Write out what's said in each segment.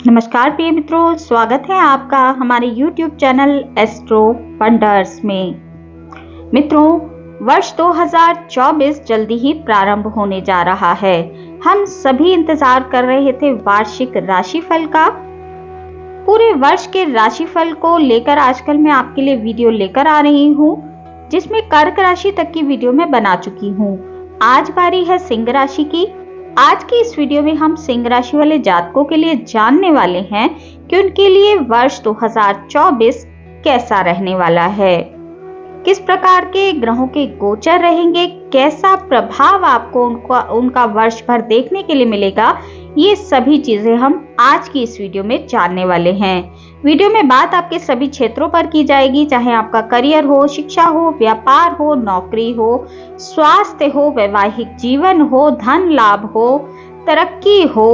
नमस्कार प्रिय मित्रों, स्वागत है आपका हमारे YouTube चैनल एस्ट्रो वंडर्स में। मित्रों, वर्ष 2024 जल्दी ही प्रारंभ होने जा रहा है। हम सभी इंतजार कर रहे थे वार्षिक राशिफल का। पूरे वर्ष के राशिफल को लेकर आजकल मैं आपके लिए वीडियो लेकर आ रही हूँ, जिसमें कर्क राशि तक की वीडियो मैं बना चुकी हूँ। आज बारी है सिंह राशि की। आज की इस वीडियो में हम सिंह राशि वाले जातकों के लिए जानने वाले हैं कि उनके लिए वर्ष 2024 कैसा रहने वाला है, किस प्रकार के ग्रहों के गोचर रहेंगे, कैसा प्रभाव आपको उनका वर्ष भर देखने के लिए मिलेगा। ये सभी चीजें हम आज की इस वीडियो में जानने वाले हैं। वीडियो में बात आपके सभी क्षेत्रों पर की जाएगी, चाहे आपका करियर हो, शिक्षा हो, व्यापार हो, नौकरी हो, स्वास्थ्य हो, वैवाहिक जीवन हो, धन लाभ हो, तरक्की हो,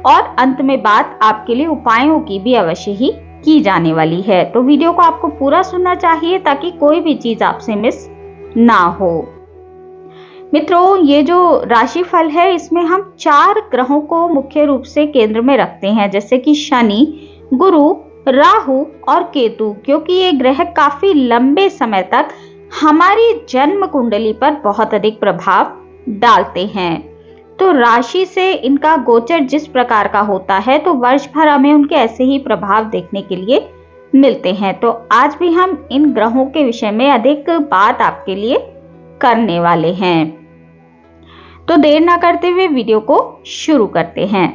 और अंत में बात आपके लिए उपायों की भी अवश्य ही की जाने वाली है। तो वीडियो को आपको पूरा सुनना चाहिए ताकि कोई भी चीज आपसे मिस ना हो। मित्रों, ये जो राशिफल है इसमें हम 4 ग्रहों को मुख्य रूप से केंद्र में रखते हैं, जैसे कि शनि, गुरु, राहु और केतु, क्योंकि ये ग्रह काफी लंबे समय तक हमारी जन्म कुंडली पर बहुत अधिक प्रभाव डालते हैं। तो राशि से इनका गोचर जिस प्रकार का होता है तो वर्ष भर हमें उनके ऐसे ही प्रभाव देखने के लिए मिलते हैं। तो आज भी हम इन ग्रहों के विषय में अधिक बात आपके लिए करने वाले हैं। तो देर ना करते हुए वीडियो को शुरू करते हैं।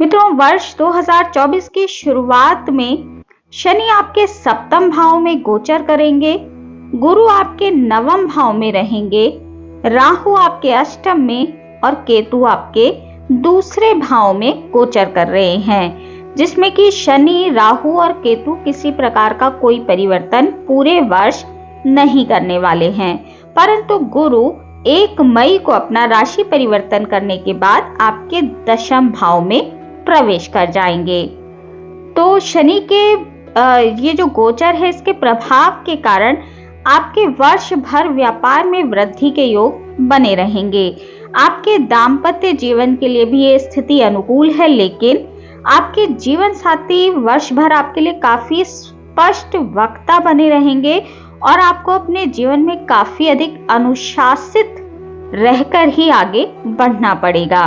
मित्रों, वर्ष 2024 की शुरुआत में शनि आपके सप्तम भाव में गोचर करेंगे, गुरु आपके नवम भाव में रहेंगे, राहु आपके अष्टम में और केतु आपके दूसरे भाव में गोचर कर रहे हैं, जिसमें कि शनि, राहु और केतु किसी प्रकार का कोई परिवर्तन पूरे वर्ष नहीं करने वाले हैं, परंतु गुरु 1 मई को अपना राशि परिवर्तन करने के बाद आपके दशम भाव में प्रवेश कर जाएंगे। तो शनि के ये जो गोचर है इसके प्रभाव के कारण आपके वर्ष भर व्यापार में वृद्धि के योग बने रहेंगे। आपके दाम्पत्य जीवन के लिए भी ये स्थिति अनुकूल है, लेकिन आपके जीवन साथी वर्ष भर आपके लिए काफी स्पष्ट वक्ता बने रहेंगे और आपको अपने जीवन में काफी अधिक अनुशासित रहकर ही आगे बढ़ना पड़ेगा।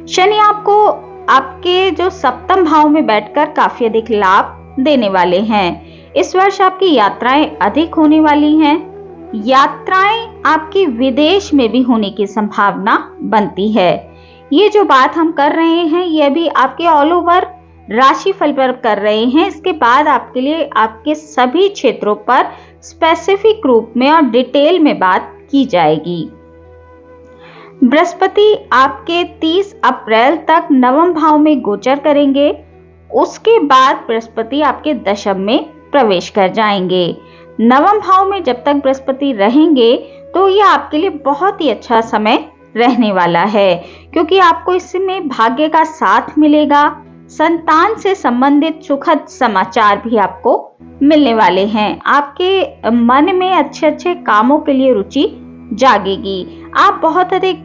शनि आपको आपके जो सप्तम भाव में बैठकर काफी अधिक लाभ देने वाले हैं। इस वर्ष आपकी यात्राएं अधिक होने वाली हैं। यात्राएं आपकी विदेश में भी होने की संभावना बनती है। ये जो बात हम कर रहे हैं ये भी आपके ऑल ओवर राशिफल पर कर रहे हैं। इसके बाद आपके लिए आपके सभी क्षेत्रों पर स्पेसिफिक रूप में और डिटेल में बात की जाएगी। बृहस्पति आपके 30 अप्रैल तक नवम भाव में गोचर करेंगे। उसके बाद बृहस्पति आपके दशम में प्रवेश कर जाएंगे। नवम भाव में जब तक बृहस्पति रहेंगे तो ये आपके लिए बहुत ही अच्छा समय रहने वाला है, क्योंकि आपको इसमें भाग्य का साथ मिलेगा। संतान से संबंधित सुखद समाचार भी आपको मिलने वाले हैं। आपके मन में अच्छे अच्छे कामों के लिए रुचि जागेगी। आप बहुत अधिक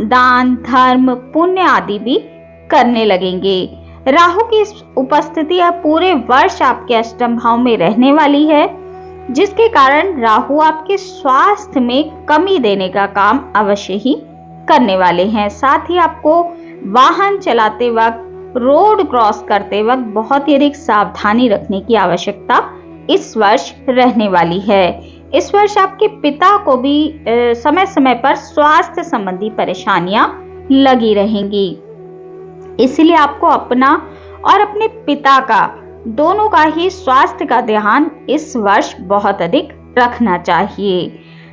दान, धर्म, पुण्य आदि भी करने लगेंगे। राहु की उपस्थिति अब पूरे वर्ष आपके अष्टम भाव में रहने वाली है, जिसके कारण राहु आपके स्वास्थ्य में कमी देने का काम अवश्य ही करने वाले हैं। साथ ही आपको वाहन चलाते वक्त, रोड क्रॉस करते वक्त बहुत ही अधिक सावधानी रखने की आवश्यकता इस वर्ष रहने वाली है। इस वर्ष आपके पिता को भी समय समय पर स्वास्थ्य संबंधी परेशानियां लगी रहेंगी, इसलिए आपको अपना और अपने पिता का दोनों का ही स्वास्थ्य का ध्यान इस वर्ष बहुत अधिक रखना चाहिए।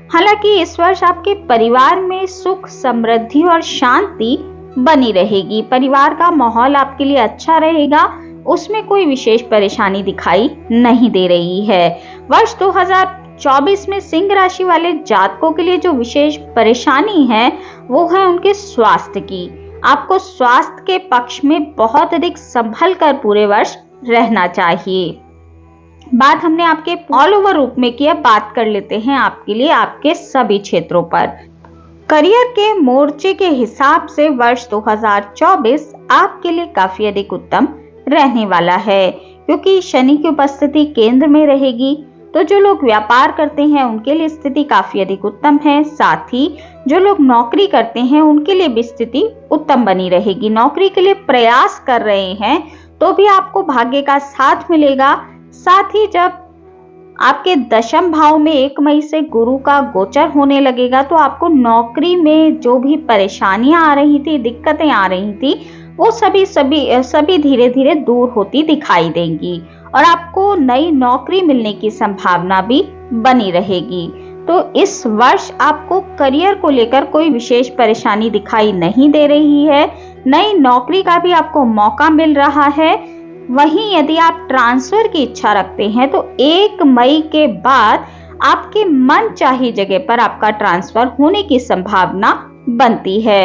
हालांकि इस वर्ष आपके परिवार में सुख, समृद्धि और शांति बनी रहेगी। परिवार का माहौल आपके लिए अच्छा रहेगा, उसमें कोई विशेष परेशानी दिखाई नहीं दे रही है। वर्ष 2024 में सिंह राशि वाले जातकों के लिए जो विशेष परेशानी है वो है उनके स्वास्थ्य की। आपको स्वास्थ्य के पक्ष में बहुत अधिक संभल कर पूरे वर्ष रहना चाहिए। बात हमने आपके ऑल ओवर रूप में किया, बात कर लेते हैं आपके लिए आपके सभी क्षेत्रों पर। करियर के मोर्चे के हिसाब से वर्ष 2024 आपके लिए काफी अधिक उत्तम रहने वाला है, क्योंकि शनि की उपस्थिति केंद्र में रहेगी। तो जो लोग व्यापार करते हैं उनके लिए स्थिति काफी अधिक उत्तम है। साथ ही जो लोग नौकरी करते हैं उनके लिए भी स्थिति उत्तम बनी रहेगी। नौकरी के लिए प्रयास कर रहे हैं तो भी आपको भाग्य का साथ मिलेगा। साथ ही जब आपके दशम भाव में 1 मई से गुरु का गोचर होने लगेगा तो आपको नौकरी में जो भी परेशानियां आ रही थी, दिक्कतें आ रही थी, वो सभी धीरे धीरे दूर होती दिखाई देंगी और आपको नई नौकरी मिलने की संभावना भी बनी रहेगी। तो इस वर्ष आपको करियर को लेकर कोई विशेष परेशानी दिखाई नहीं दे रही है। नई नौकरी का भी आपको मौका मिल रहा है। वहीं यदि आप ट्रांसफर की इच्छा रखते हैं तो 1 मई के बाद आपके मन चाही जगह पर आपका ट्रांसफर होने की संभावना बनती है।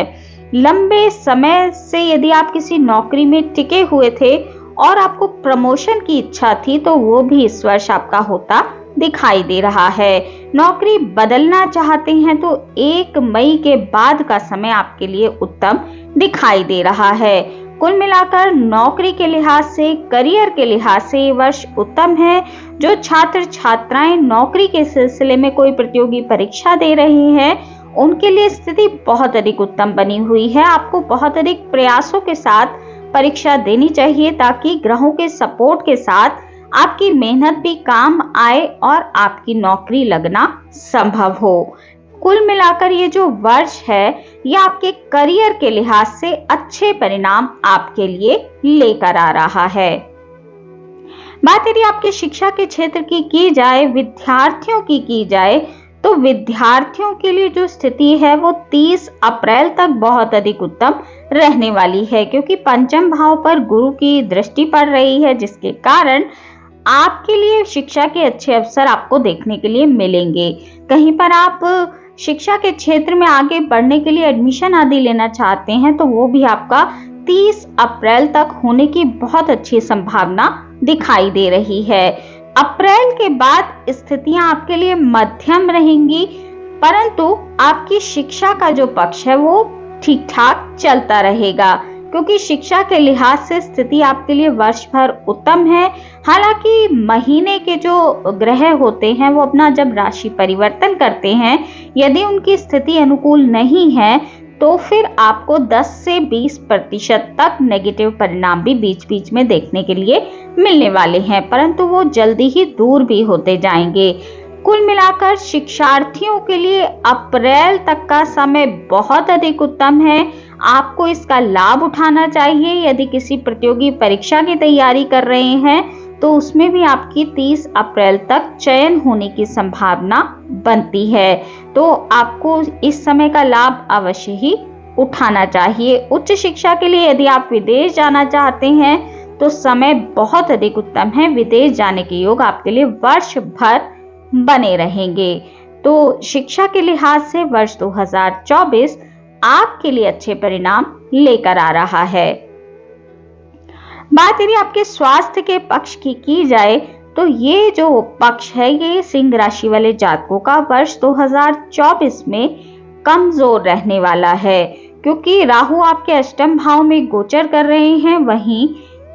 लंबे समय से यदि आप किसी नौकरी में टिके हुए थे और आपको प्रमोशन की इच्छा थी तो वो भी इस वर्ष आपका होता दिखाई दे रहा है। नौकरी बदलना चाहते हैं तो 1 मई के बाद का समय आपके लिए उत्तम दिखाई दे रहा है। कुल मिलाकर नौकरी के लिहाज से, करियर के लिहाज से ये वर्ष उत्तम है। जो छात्र छात्राएं नौकरी के सिलसिले में कोई प्रतियोगी परीक्षा दे रही हैं उनके लिए स्थिति बहुत अधिक उत्तम बनी हुई है। आपको बहुत अधिक प्रयासों के साथ परीक्षा देनी चाहिए ताकि ग्रहों के सपोर्ट के साथ आपकी मेहनत भी काम आए और आपकी नौकरी लगना संभव हो। कुल मिलाकर ये जो वर्ष है ये आपके करियर के लिहाज से अच्छे परिणाम आपके लिए लेकर आ रहा है। बात यदि आपके शिक्षा के क्षेत्र की जाए, विद्यार्थियों की जाए, तो विद्यार्थियों के लिए जो स्थिति है वो 30 अप्रैल तक बहुत अधिक उत्तम रहने वाली है, क्योंकि पंचम भाव पर गुरु की दृष्टि पड़ रही है, जिसके कारण आपके लिए शिक्षा के अच्छे अवसर आपको देखने के लिए मिलेंगे। कहीं पर आप शिक्षा के क्षेत्र में आगे बढ़ने के लिए एडमिशन आदि लेना चाहते हैं तो वो भी आपका 30 अप्रैल तक होने की बहुत अच्छी संभावना दिखाई दे रही है। अप्रैल के बाद स्थितियां आपके लिए मध्यम रहेंगी, परंतु आपकी शिक्षा का जो पक्ष है वो ठीक ठाक चलता रहेगा, क्योंकि शिक्षा के लिहाज से स्थिति आपके लिए वर्ष भर उत्तम है। हालांकि महीने के जो ग्रह होते हैं वो अपना जब राशि परिवर्तन करते हैं, यदि उनकी स्थिति अनुकूल नहीं है तो फिर आपको 10 से 20% तक नेगेटिव परिणाम भी बीच बीच में देखने के लिए मिलने वाले हैं, परंतु वो जल्दी ही दूर भी होते जाएंगे। कुल मिलाकर शिक्षार्थियों के लिए अप्रैल तक का समय बहुत अधिक उत्तम है। आपको इसका लाभ उठाना चाहिए। यदि किसी प्रतियोगी परीक्षा की तैयारी कर रहे हैं तो उसमें भी आपकी 30 अप्रैल तक चयन होने की संभावना बनती है, तो आपको इस समय का लाभ अवश्य ही उठाना चाहिए। उच्च शिक्षा के लिए यदि आप विदेश जाना चाहते हैं तो समय बहुत अधिक उत्तम है। विदेश जाने के योग आपके लिए वर्ष भर बने रहेंगे। तो शिक्षा के लिहाज से वर्ष 2024 आपके लिए अच्छे परिणाम लेकर आ रहा है। बात यदि आपके स्वास्थ्य के पक्ष की जाए तो ये जो पक्ष है ये सिंह राशि वाले जातकों का वर्ष 2024 में कमजोर रहने वाला है, क्योंकि राहु आपके अष्टम भाव में गोचर कर रहे हैं। वहीं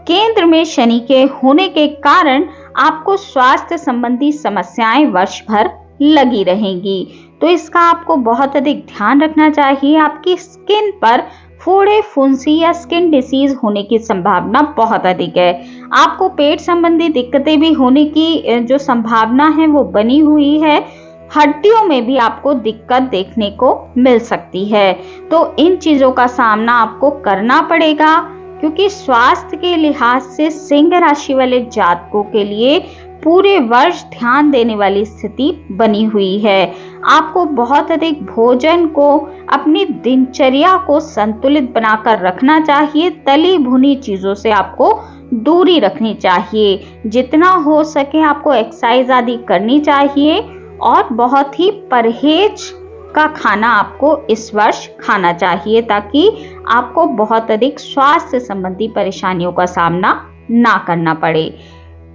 केंद्र में शनि के होने के कारण आपको स्वास्थ्य संबंधी समस्याएं वर्ष भर लगी रहेंगी, तो इसका आपको बहुत अधिक ध्यान रखना चाहिए। आपकी स्किन पर फोड़े, फुंसी या स्किन डिसीज होने की संभावना बहुत अधिक है। आपको पेट संबंधी दिक्कतें भी होने की जो संभावना है वो बनी हुई है। हड्डियों में भी आपको दिक्कत देखने को मिल सकती है, तो इन चीजों का सामना आपको करना पड़ेगा, क्योंकि स्वास्थ्य के लिहाज से सिंह राशि वाले जातकों के लिए पूरे वर्ष ध्यान देने वाली स्थिति बनी हुई है। आपको बहुत अधिक भोजन को, अपनी दिनचर्या को संतुलित बनाकर रखना चाहिए। तली भुनी चीजों से आपको दूरी रखनी चाहिए। जितना हो सके आपको एक्सरसाइज आदि करनी चाहिए और बहुत ही परहेज का खाना आपको इस वर्ष खाना चाहिए, ताकि आपको बहुत अधिक स्वास्थ्य संबंधी परेशानियों का सामना ना करना पड़े।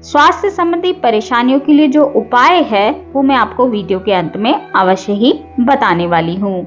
स्वास्थ्य संबंधी परेशानियों के लिए जो उपाय है वो मैं आपको वीडियो के अंत में अवश्य ही बताने वाली हूँ।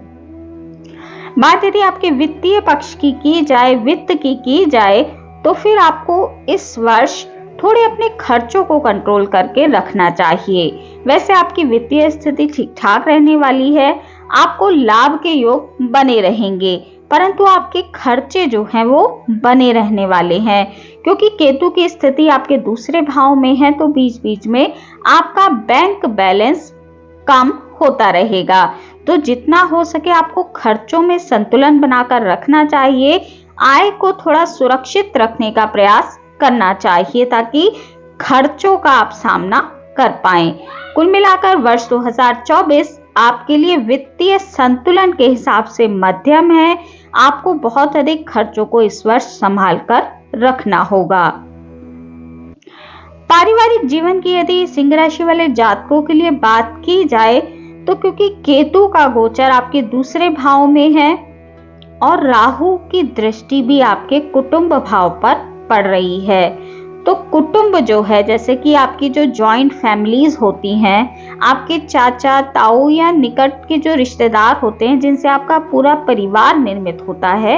बात यदि आपके वित्तीय पक्ष की जाए, वित्त की जाए, तो फिर आपको इस वर्ष थोड़े अपने खर्चों को कंट्रोल करके रखना चाहिए। वैसे आपकी वित्तीय स्थिति ठीक ठाक रहने वाली है, आपको लाभ के योग बने रहेंगे, परंतु आपके खर्चे जो हैं वो बने रहने वाले हैं, क्योंकि केतु की स्थिति आपके दूसरे भाव में है, तो बीच बीच में आपका बैंक बैलेंस कम होता रहेगा। तो जितना हो सके आपको खर्चों में संतुलन बनाकर रखना चाहिए, आय को थोड़ा सुरक्षित रखने का प्रयास करना चाहिए ताकि खर्चों का आप सामना कर पाएं। कुल मिलाकर वर्ष 2024 आपके लिए वित्तीय संतुलन के हिसाब से मध्यम है। आपको बहुत अधिक खर्चों को इस वर्ष संभाल कर रखना होगा। पारिवारिक जीवन की यदि सिंह राशि वाले जातकों के लिए बात की जाए, तो क्योंकि केतु का गोचर आपके दूसरे भाव में है और राहु की दृष्टि भी आपके कुटुंब भाव पर पड़ रही है, तो कुटुंब जो है, जैसे कि आपकी जो जॉइंट फैमिलीज होती हैं, आपके चाचा ताऊ या निकट के जो रिश्तेदार होते हैं जिनसे आपका पूरा परिवार निर्मित होता है,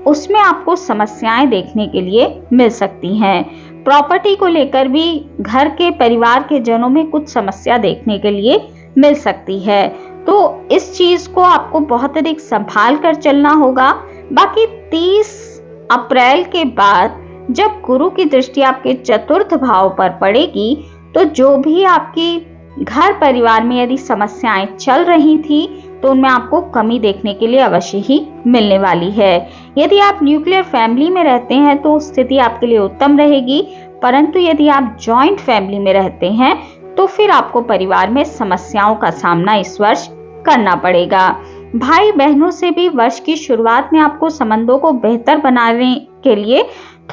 उसमें आपको समस्याएं देखने के लिए मिल सकती हैं। प्रॉपर्टी को लेकर भी घर के परिवार के जनों में कुछ समस्या देखने के लिए मिल सकती है, तो इस चीज को आपको बहुत अधिक संभाल कर चलना होगा। बाकी 30 अप्रैल के बाद जब गुरु की दृष्टि आपके चतुर्थ भाव पर पड़ेगी, तो जो भी आपकी घर परिवार में यदि समस्याएं चल रही थी, तो उनमें आपको कमी देखने के लिए अवश्य ही मिलने वाली है। यदि आप न्यूक्लियर फैमिली में रहते हैं तो स्थिति आपके लिए उत्तम रहेगी, परंतु यदि आप जॉइंट फैमिली में रहते हैं तो फिर आपको परिवार में समस्याओं का सामना इस वर्ष करना पड़ेगा। भाई बहनों से भी वर्ष की शुरुआत में आपको संबंधों को बेहतर बनाने के लिए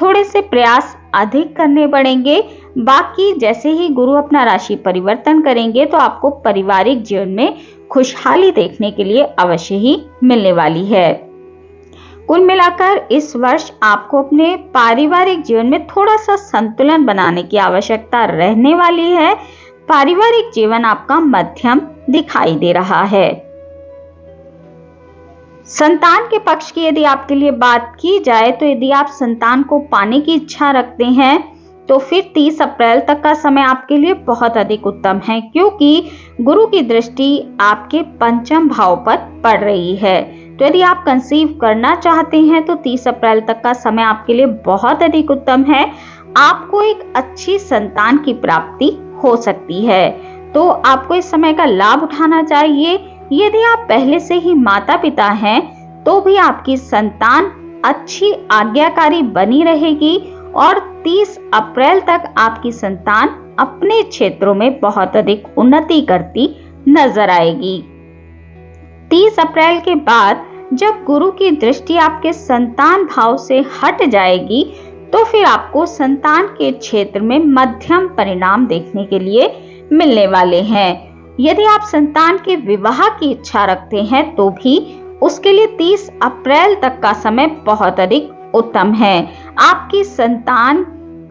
थोड़े से प्रयास अधिक करने पड़ेंगे। बाकी जैसे ही गुरु अपना राशि परिवर्तन करेंगे तो आपको पारिवारिक जीवन में खुशहाली देखने के लिए अवश्य ही मिलने वाली है। कुल मिलाकर इस वर्ष आपको अपने पारिवारिक जीवन में थोड़ा सा संतुलन बनाने की आवश्यकता रहने वाली है। पारिवारिक जीवन आपका मध्यम दिखाई दे रहा है। संतान के पक्ष की यदि आपके लिए बात की जाए, तो यदि आप संतान को पाने की इच्छा रखते हैं तो फिर 30 अप्रैल तक का समय आपके लिए बहुत अधिक उत्तम है, क्योंकि गुरु की दृष्टि आपके पंचम भाव पर पड़ रही है। तो यदि आप कंसीव करना चाहते हैं तो 30 अप्रैल तक का समय आपके लिए बहुत अधिक उत्तम है। आपको एक अच्छी संतान की प्राप्ति हो सकती है, तो आपको इस समय का लाभ उठाना चाहिए। यदि आप पहले से ही माता पिता हैं तो भी आपकी संतान अच्छी आज्ञाकारी बनी रहेगी और 30 अप्रैल तक आपकी संतान अपने क्षेत्रों में बहुत अधिक उन्नति करती नजर आएगी। 30 अप्रैल के बाद जब गुरु की दृष्टि आपके संतान भाव से हट जाएगी, तो फिर आपको संतान के क्षेत्र में मध्यम परिणाम देखने के लिए मिलने वाले हैं। यदि आप संतान के विवाह की इच्छा रखते हैं तो भी उसके लिए 30 अप्रैल तक का समय बहुत अधिक उत्तम है। आपकी संतान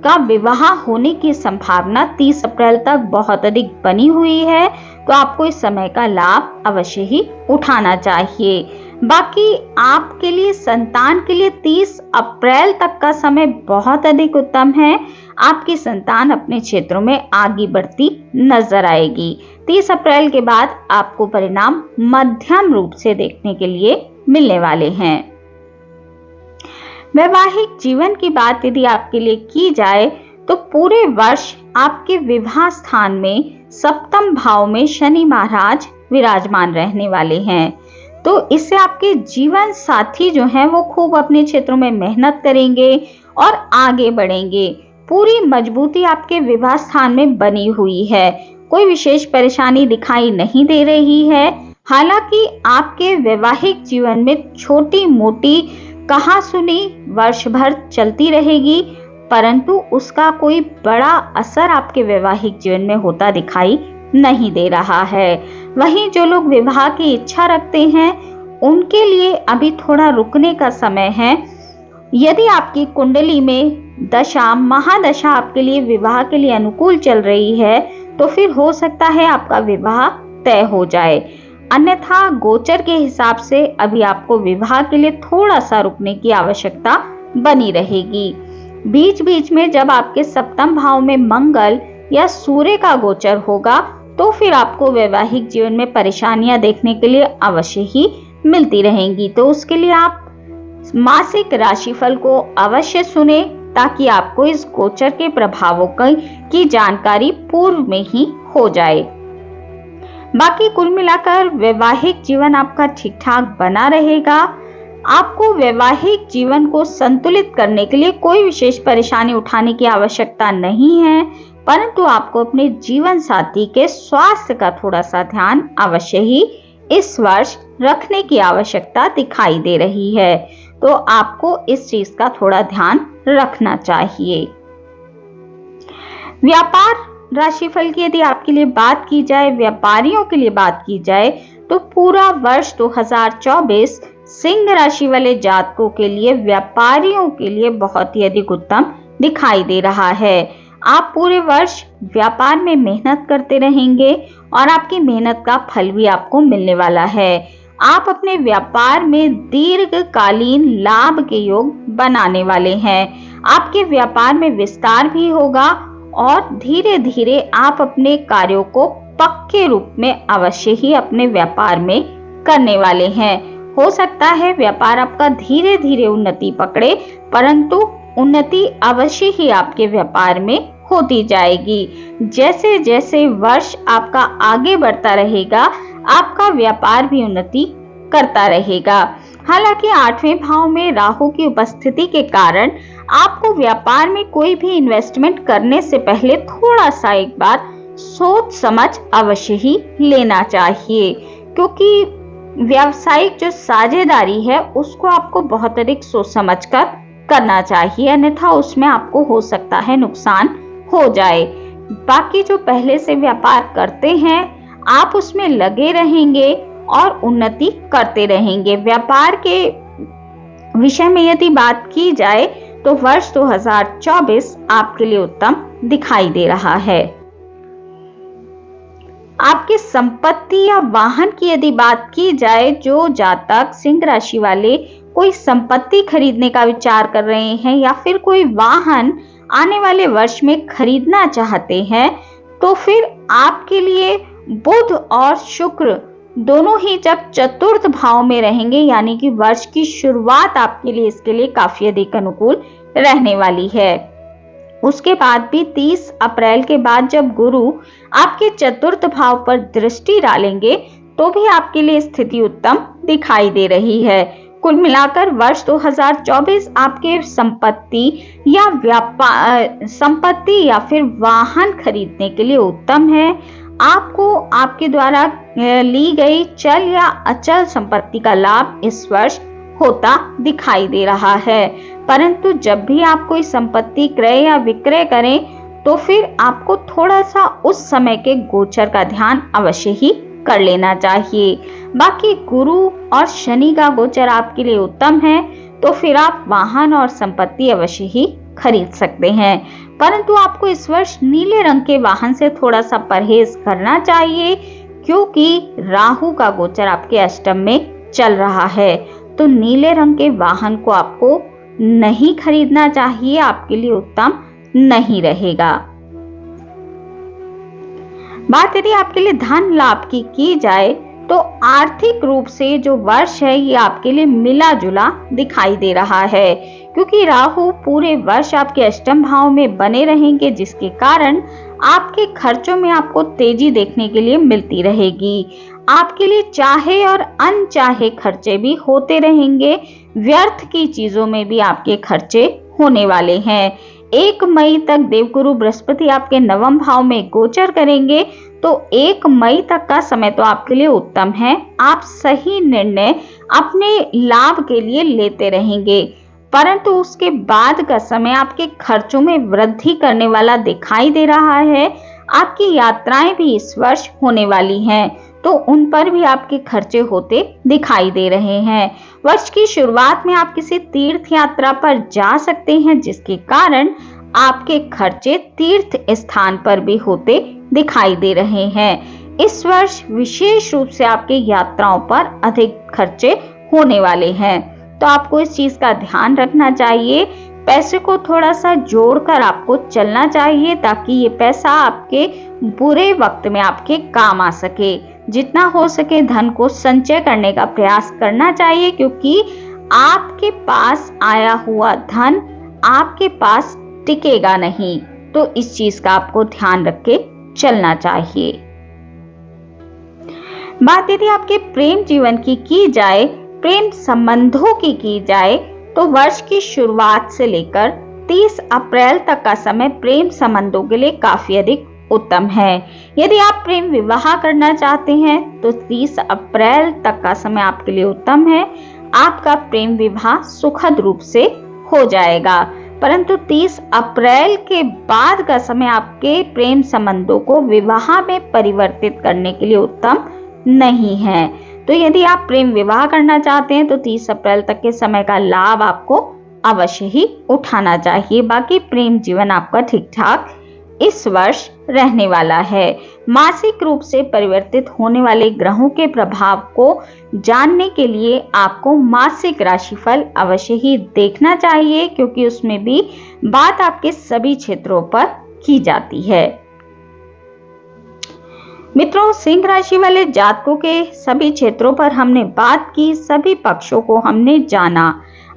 का विवाह होने की संभावना 30 अप्रैल तक बहुत अधिक बनी हुई है, तो आपको इस समय का लाभ अवश्य ही उठाना चाहिए। बाकी आपके लिए संतान के लिए 30 अप्रैल तक का समय बहुत अधिक उत्तम है। आपकी संतान अपने क्षेत्रों में आगे बढ़ती नजर आएगी। 30 अप्रैल के बाद आपको परिणाम मध्यम रूप से देखने के लिए मिलने वाले हैं। वैवाहिक जीवन की बात यदि आपके लिए की जाए, तो पूरे वर्ष आपके विवाह स्थान में सप्तम भाव में शनि महाराज विराजमान रहने वाले हैं, तो इससे आपके जीवन साथी जो हैं वो खूब अपने क्षेत्रों में मेहनत करेंगे और आगे बढ़ेंगे। पूरी मजबूती आपके विवाह स्थान में बनी हुई है, कोई विशेष परेशानी दिखाई नहीं दे रही है। हालांकि आपके वैवाहिक जीवन में छोटी मोटी कहा सुनी वर्ष भर चलती रहेगी, परंतु उसका कोई बड़ा असर आपके वैवाहिक जीवन में होता दिखाई नहीं दे रहा है। वहीं जो लोग विवाह की इच्छा रखते हैं उनके लिए अभी थोड़ा रुकने का समय है। यदि आपकी कुंडली में दशा महादशा आपके लिए विवाह के लिए अनुकूल चल रही है, तो फिर हो सकता है आपका विवाह तय हो जाए। अन्यथा गोचर के हिसाब से अभी आपको विवाह के लिए थोड़ा सा रुकने की आवश्यकता बनी रहेगी। बीच बीच में जब आपके सप्तम भाव में मंगल या सूर्य का गोचर होगा तो फिर आपको वैवाहिक जीवन में परेशानियां देखने के लिए अवश्य ही मिलती रहेंगी। तो उसके लिए आप मासिक राशिफल को अवश्य सुने ताकि आपको इस गोचर के प्रभावों की जानकारी पूर्व में ही हो जाए। बाकी कुल मिलाकर वैवाहिक जीवन आपका ठीक ठाक बना रहेगा। आपको वैवाहिक जीवन को संतुलित करने के लिए कोई विशेष परेशानी उठाने की आवश्यकता नहीं है, परंतु आपको अपने जीवन साथी के स्वास्थ्य का थोड़ा सा ध्यान अवश्य ही इस वर्ष रखने की आवश्यकता दिखाई दे रही है। तो आपको इस चीज का थोड़ा ध्यान रखना चाहिए। व्यापार राशिफल की यदि आपके लिए बात की जाए, व्यापारियों के लिए बात की जाए, तो पूरा वर्ष 2024 सिंह राशि वाले जातकों के लिए, व्यापारियों के लिए बहुत ही अधिक उत्तम दिखाई दे रहा है। आप पूरे वर्ष व्यापार में मेहनत करते रहेंगे और आपकी मेहनत का फल भी आपको मिलने वाला है। आप अपने व्यापार में दीर्घकालीन लाभ के योग बनाने वाले हैं। आपके व्यापार में विस्तार भी होगा और धीरे धीरे आप अपने कार्यों को पक्के रूप में अवश्य ही अपने व्यापार में करने वाले हैं। हो सकता है व्यापार आपका धीरे धीरे उन्नति पकड़े, परंतु उन्नति अवश्य ही आपके व्यापार में होती जाएगी। जैसे जैसे वर्ष आपका आगे बढ़ता रहेगा, आपका व्यापार भी उन्नति करता रहेगा। हालांकि 8वें भाव में राहु की उपस्थिति के कारण आपको व्यापार में कोई भी इन्वेस्टमेंट करने से पहले थोड़ा सा एक बार सोच समझ अवश्य ही लेना चाहिए, क्योंकि व्यावसायिक जो साझेदारी है उसको आपको बहुत अधिक सोच समझकर करना चाहिए, अन्यथा उसमें आपको हो सकता है नुकसान हो जाए। बाकी जो पहले से व्यापार करते हैं आप उसमें लगे रहेंगे और उन्नति करते रहेंगे। व्यापार के विषय में यदि बात की जाए तो वर्ष 2024 आपके लिए उत्तम दिखाई दे रहा है। आपकी संपत्ति या वाहन की यदि बात की जाए, जो जातक सिंह राशि वाले कोई संपत्ति खरीदने का विचार कर रहे हैं या फिर कोई वाहन आने वाले वर्ष में खरीदना चाहते हैं, तो फिर आपके लिए बुध और शुक्र दोनों ही जब चतुर्थ भाव में रहेंगे, यानी कि वर्ष की शुरुआत आपके लिए इसके लिए काफी अधिक अनुकूल रहने वाली है। उसके बाद भी 30 अप्रैल के बाद जब गुरु आपके चतुर्थ भाव पर दृष्टि डालेंगे तो भी आपके लिए स्थिति उत्तम दिखाई दे रही है। कुल मिलाकर वर्ष 2024 आपके संपत्ति या फिर वाहन खरीदने के लिए उत्तम है। आपको आपके द्वारा ली गई चल या अचल संपत्ति का लाभ इस वर्ष होता दिखाई दे रहा है, परंतु जब भी आप कोई संपत्ति क्रय या विक्रय करें तो फिर आपको थोड़ा सा उस समय के गोचर का ध्यान अवश्य ही कर लेना चाहिए। बाकी गुरु और शनि का गोचर आपके लिए उत्तम है, तो फिर आप वाहन और संपत्ति अवश्य ही खरीद सकते हैं, परंतु आपको इस वर्ष नीले रंग के वाहन से थोड़ा सा परहेज करना चाहिए, क्योंकि राहु का गोचर आपके अष्टम में चल रहा है। तो नीले रंग के वाहन को आपको नहीं खरीदना चाहिए, आपके लिए उत्तम नहीं रहेगा। बात यदि आपके लिए धन लाभ की जाए तो आर्थिक रूप से जो वर्ष है ये आपके लिए मिला जुला दिखाई दे रहा है, क्योंकि राहु पूरे वर्ष आपके अष्टम भाव में बने रहेंगे, जिसके कारण आपके खर्चों में आपको तेजी देखने के लिए मिलती रहेगी। आपके लिए चाहे और अनचाहे खर्चे भी होते रहेंगे, व्यर्थ की चीजों में भी आपके खर्चे होने वाले हैं। 1 मई तक देवगुरु बृहस्पति आपके नवम भाव में गोचर करेंगे, तो 1 मई तक का समय तो आपके लिए उत्तम है। आप सही निर्णय अपने लाभ के लिए लेते रहेंगे, परंतु उसके बाद का समय आपके खर्चों में वृद्धि करने वाला दिखाई दे रहा है। आपकी यात्राएं भी इस वर्ष होने वाली हैं, तो उन पर भी आपके खर्चे होते दिखाई दे रहे हैं। वर्ष की शुरुआत में आप किसी तीर्थ यात्रा पर जा सकते हैं, जिसके कारण आपके खर्चे तीर्थ स्थान पर भी होते दिखाई दे रहे हैं। इस वर्ष विशेष रूप से आपके यात्राओं पर अधिक खर्चे होने वाले हैं, तो आपको इस चीज का ध्यान रखना चाहिए। पैसे को थोड़ा सा जोड़कर आपको चलना चाहिए ताकि ये पैसा आपके बुरे वक्त में आपके काम आ सके। जितना हो सके धन को संचय करने का प्रयास करना चाहिए, क्योंकि आपके पास आया हुआ धन आपके पास टिकेगा नहीं, तो इस चीज का आपको ध्यान रख के चलना चाहिए। बात यदि आपके प्रेम जीवन की जाए, प्रेम संबंधों की जाए, तो वर्ष की शुरुआत से लेकर 30 अप्रैल तक का समय प्रेम संबंधों के लिए काफी अधिक उत्तम है। यदि आप प्रेम विवाह करना चाहते हैं तो 30 अप्रैल तक का समय आपके लिए उत्तम है। आपका प्रेम विवाह सुखद रूप से हो जाएगा, परंतु 30 अप्रैल के बाद का समय आपके प्रेम संबंधों को विवाह में परिवर्तित करने के लिए उत्तम नहीं है। तो यदि आप प्रेम विवाह करना चाहते हैं तो 30 अप्रैल तक के समय का लाभ आपको अवश्य ही उठाना चाहिए। बाकी प्रेम जीवन आपका ठीक ठाक इस वर्ष रहने वाला है। मासिक रूप से परिवर्तित होने वाले ग्रहों के प्रभाव को जानने के लिए आपको मासिक राशिफल अवश्य ही देखना चाहिए, क्योंकि उसमें भी बात आपके सभी क्षेत्रों पर की जाती है। मित्रों, सिंह राशि वाले जातकों के सभी क्षेत्रों पर हमने बात की, सभी पक्षों को हमने जाना।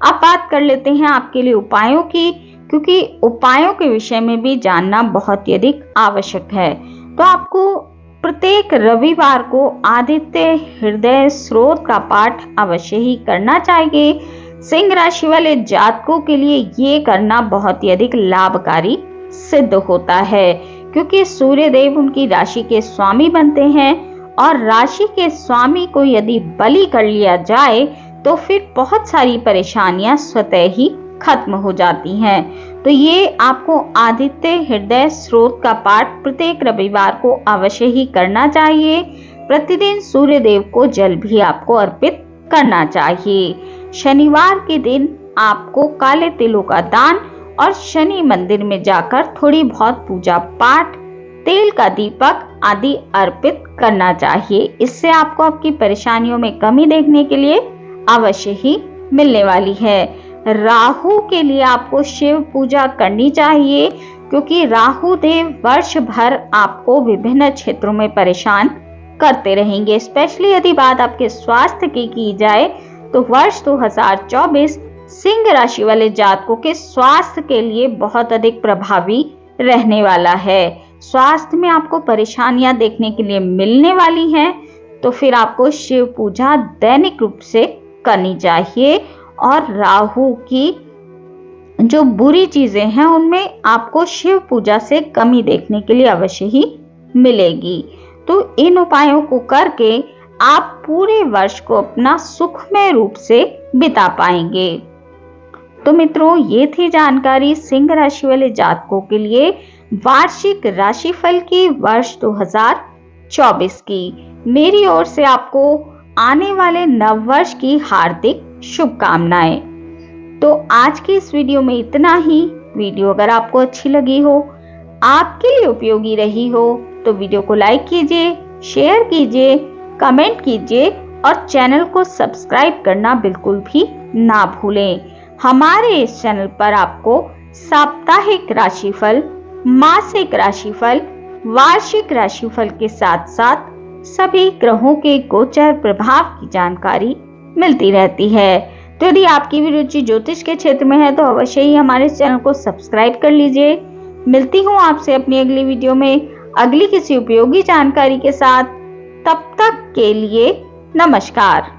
अब बात कर लेते हैं आपके लिए उपायों की, क्योंकि उपायों के विषय में भी जानना बहुत ही अधिक आवश्यक है। तो आपको प्रत्येक रविवार को आदित्य हृदय स्रोत का पाठ अवश्य ही करना चाहिए। सिंह राशि वाले जातकों के लिए ये करना बहुत ही अधिक लाभकारी सिद्ध होता है, क्योंकि सूर्य देव उनकी राशि के स्वामी बनते हैं, और राशि के स्वामी को यदि बलि कर लिया जाए तो फिर बहुत सारी परेशानियां स्वतः ही खत्म हो जाती हैं। तो ये आपको आदित्य हृदय स्रोत का पाठ प्रत्येक रविवार को अवश्य ही करना चाहिए। प्रतिदिन सूर्य देव को जल भी आपको अर्पित करना चाहिए। शनिवार के दिन आपको काले तिलों का दान और शनि मंदिर में जाकर थोड़ी बहुत पूजा पाठ, तेल का दीपक आदि अर्पित करना चाहिए। इससे आपको आपकी परेशानियों में कमी देखने के लिए अवश्य ही मिलने वाली है। राहु के लिए आपको शिव पूजा करनी चाहिए, क्योंकि राहु देव वर्ष भर आपको विभिन्न क्षेत्रों में परेशान करते रहेंगे। स्पेशली यदि बात आपके स्वास्थ्य की जाए तो वर्ष 2024 सिंह राशि वाले जातकों के स्वास्थ्य के लिए बहुत अधिक प्रभावी रहने वाला है। स्वास्थ्य में आपको परेशानियां देखने के लिए मिलने वाली हैं, तो फिर आपको शिव पूजा दैनिक रूप से करनी चाहिए, और राहु की जो बुरी चीजें हैं उनमें आपको शिव पूजा से कमी देखने के लिए अवश्य ही मिलेगी। तो इन उपायों को करके आप पूरे वर्ष को अपना सुखमय रूप से बिता पाएंगे। तो मित्रों, ये थी जानकारी सिंह राशि वाले जातकों के लिए वार्षिक राशिफल की वर्ष 2024 की। मेरी ओर से आपको आने वाले नववर्ष की हार्दिक शुभकामनाएं। तो आज की इस वीडियो में इतना ही। वीडियो अगर आपको अच्छी लगी हो, आपके लिए उपयोगी रही हो, तो वीडियो को लाइक कीजिए, शेयर कीजिए, कमेंट कीजिए और चैनल को सब्सक्राइब करना बिल्कुल भी ना भूलें। हमारे इस चैनल पर आपको साप्ताहिक राशिफल, मासिक राशिफल, वार्षिक राशिफल के साथ साथ सभी ग्रहों के गोचर प्रभाव की जानकारी मिलती रहती है। तो यदि आपकी भी रुचि ज्योतिष के क्षेत्र में है तो अवश्य ही हमारे चैनल को सब्सक्राइब कर लीजिए। मिलती हूँ आपसे अपनी अगली वीडियो में अगली किसी उपयोगी जानकारी के साथ। तब तक के लिए नमस्कार।